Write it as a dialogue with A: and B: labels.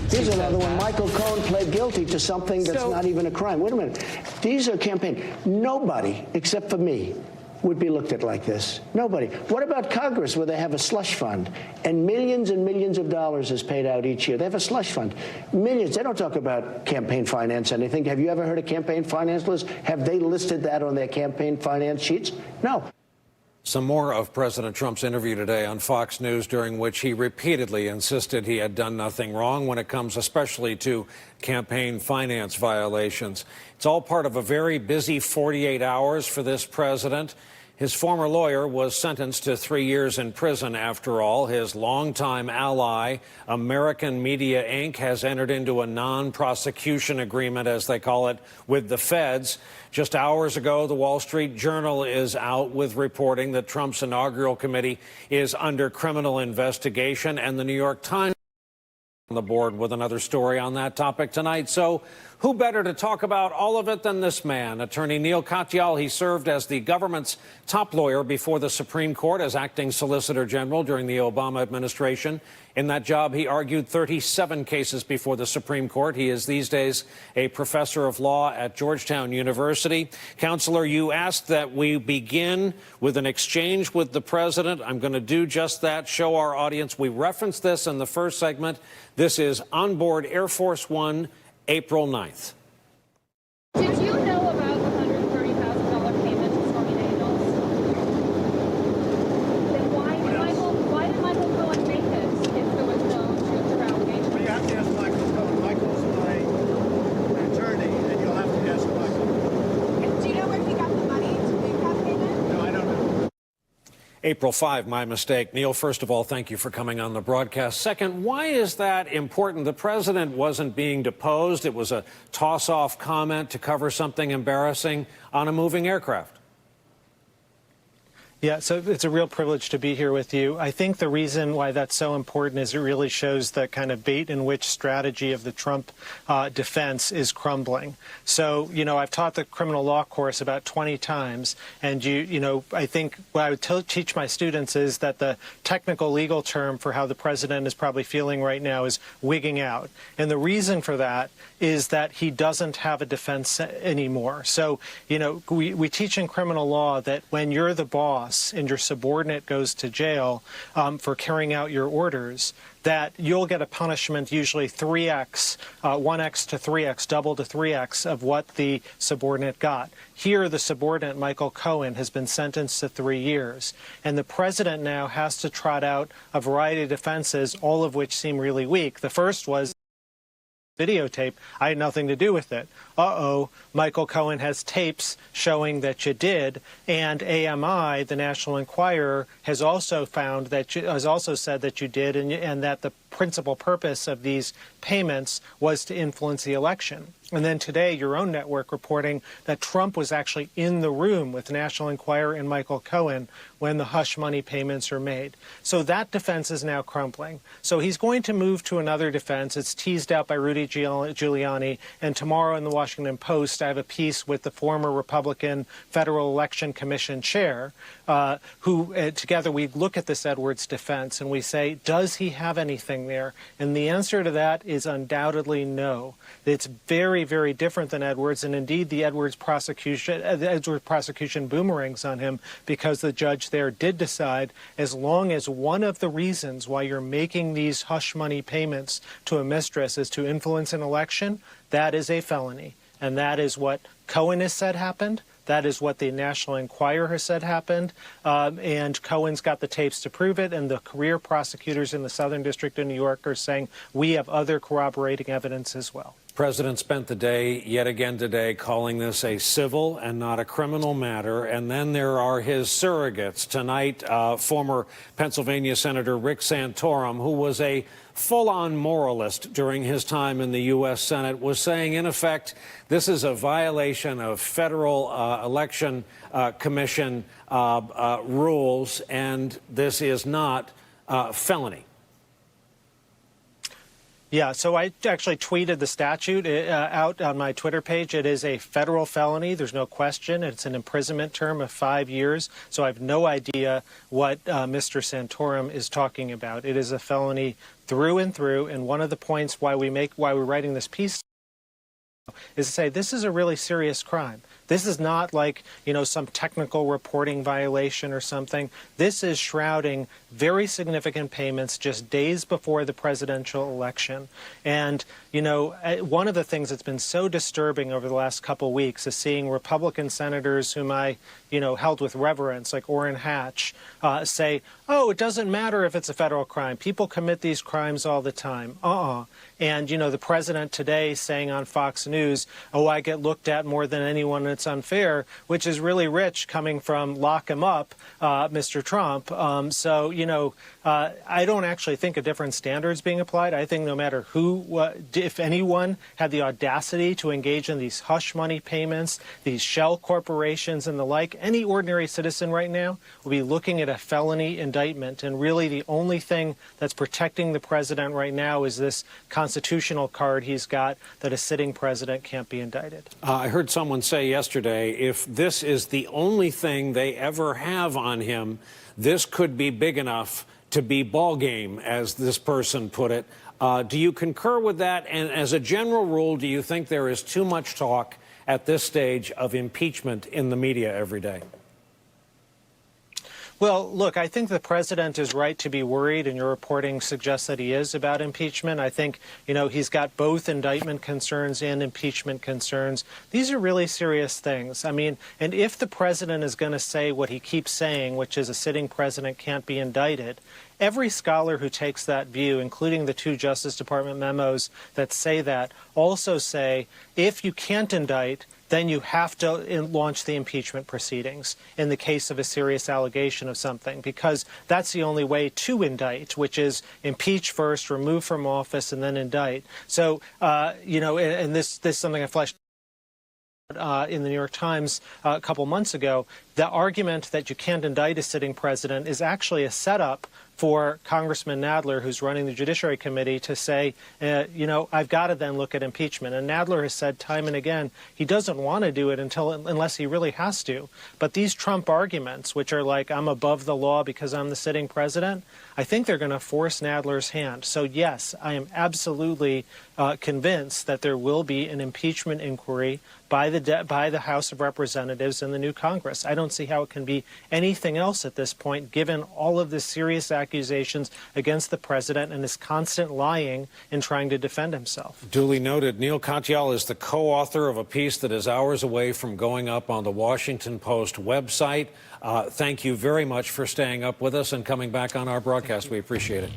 A: Here's another one. Michael Cohen pled guilty to something that's not even a crime. Wait a minute. These are campaign. Nobody, except for me, would be looked at like this. Nobody. What about Congress, where they have a slush fund and millions of dollars is paid out each year? They have a slush fund. Millions. They don't talk about campaign finance anything. Have you ever heard of campaign finance list? Have they listed that on their campaign finance sheets? No.
B: Some more of President Trump's interview today on Fox News, during which he repeatedly insisted he had done nothing wrong when it comes especially to campaign finance violations. It's all part of a very busy 48 hours for this president. His former lawyer was sentenced to 3 years in prison, after all. His longtime ally, American Media Inc., has entered into a non-prosecution agreement, as they call it, with the feds. Just hours ago, the Wall Street Journal is out with reporting that Trump's inaugural committee is under criminal investigation, and the New York Times on the board with another story on that topic tonight. So who better to talk about all of it than this man, Attorney Neil Katyal? He served as the government's top lawyer before the Supreme Court as acting Solicitor General during the Obama administration. In that job, he argued 37 cases before the Supreme Court. He is these days a professor of law at Georgetown University. Counselor, you asked that we begin with an exchange with the president. I'm going to do just that, show our audience. We referenced this in the first segment. This is on board Air Force One, April 9th.
C: Did you know about the $130,000 payment to Stormy Daniels? Then why did Michael Cohen make this if there was no truth or allegation?
D: Well, you have to ask Michael Cohen. Michael's my attorney, and you'll have to ask Michael.
E: Do you know where he got the money to make that payment?
D: No, I don't know.
B: April 5, my mistake. Neil, first of all, thank you for coming on the broadcast. Second, why is that important? The president wasn't being deposed. It was a toss-off comment to cover something embarrassing on a moving aircraft.
F: Yeah, so it's a real privilege to be here with you. I think the reason why that's so important is it really shows the kind of bait and switch strategy of the Trump defense is crumbling. So, you know, I've taught the criminal law course about 20 times, and I think what I would teach my students is that the technical legal term for how the president is probably feeling right now is wigging out. And the reason for that is that he doesn't have a defense anymore. So, you know, we teach in criminal law that when you're the boss and your subordinate goes to jail for carrying out your orders, that you'll get a punishment usually 3x, 1x to 3x, double to 3x of what the subordinate got. Here, the subordinate, Michael Cohen, has been sentenced to 3 years. And the president now has to trot out a variety of defenses, all of which seem really weak. The first was videotape. I had nothing to do with it. Uh-oh, Michael Cohen has tapes showing that you did, and AMI, the National Enquirer, has also found that has also said that you did, and that the principal purpose of these payments was to influence the election. And then today, your own network reporting that Trump was actually in the room with the National Enquirer and Michael Cohen when the hush money payments are made. So that defense is now crumbling. So he's going to move to another defense. It's teased out by Rudy Giuliani. And tomorrow in the Washington Post, I have a piece with the former Republican Federal Election Commission chair, who together we look at this Edwards defense and we say, does he have anything there? And the answer to that is undoubtedly no. It's very, very different than Edwards, and indeed the Edwards prosecution boomerangs on him, because the judge there did decide, as long as one of the reasons why you're making these hush money payments to a mistress is to influence an election, that is a felony. And that is what Cohen has said happened. That is what the National Enquirer has said happened, and Cohen's got the tapes to prove it, and the career prosecutors in the Southern District of New York are saying we have other corroborating evidence as well.
B: The president spent the day yet again today calling this a civil and not a criminal matter. And then there are his surrogates. Tonight, former Pennsylvania Senator Rick Santorum, who was a full-on moralist during his time in the U.S. Senate, was saying, in effect, this is a violation of federal election commission rules, and this is not felony.
F: Yeah, so I actually tweeted the statute out on my Twitter page. It is a federal felony. There's no question. It's an imprisonment term of 5 years. So I have no idea what Mr. Santorum is talking about. It is a felony through and through. And one of the points why we're writing this piece is to say this is a really serious crime. This is not like, some technical reporting violation or something. This is shrouding very significant payments just days before the presidential election. And, one of the things that's been so disturbing over the last couple weeks is seeing Republican senators whom I, held with reverence, like Orrin Hatch, say, oh, it doesn't matter if it's a federal crime. People commit these crimes all the time. And, the president today saying on Fox News, oh, I get looked at more than anyone, and it's unfair, which is really rich coming from lock him up, Mr. Trump. I don't actually think a different standard is being applied. I think no matter who, if anyone had the audacity to engage in these hush money payments, these shell corporations and the like, any ordinary citizen right now will be looking at a felony indictment. And really the only thing that's protecting the president right now is this constitutional card he's got that a sitting president can't be indicted.
B: I heard someone say yesterday, if this is the only thing they ever have on him, this could be big enough to be ball game, as this person put it. Do you concur with that? And as a general rule, do you think there is too much talk at this stage of impeachment in the media every day?
F: Well, look, I think the president is right to be worried, and your reporting suggests that he is about impeachment. I think, he's got both indictment concerns and impeachment concerns. These are really serious things. I mean, and if the president is going to say what he keeps saying, which is a sitting president can't be indicted, every scholar who takes that view, including the 2 Justice Department memos that say that, also say if you can't indict, then you have to launch the impeachment proceedings in the case of a serious allegation of something, because that's the only way to indict, which is impeach first, remove from office, and then indict. So, and this is something I fleshed in the New York Times a couple months ago. The argument that you can't indict a sitting president is actually a setup for Congressman Nadler, who's running the Judiciary Committee, to say, I've got to then look at impeachment. And Nadler has said time and again he doesn't want to do it unless he really has to. But these Trump arguments, which are like, I'm above the law because I'm the sitting president, I think they're going to force Nadler's hand. So, yes, I am absolutely convinced that there will be an impeachment inquiry by the House of Representatives and the new Congress. I don't see how it can be anything else at this point, given all of the serious accusations against the president and his constant lying in trying to defend himself.
B: Duly noted. Neal Katyal is the co-author of a piece that is hours away from going up on the Washington Post website. Thank you very much for staying up with us and coming back on our broadcast. We appreciate it.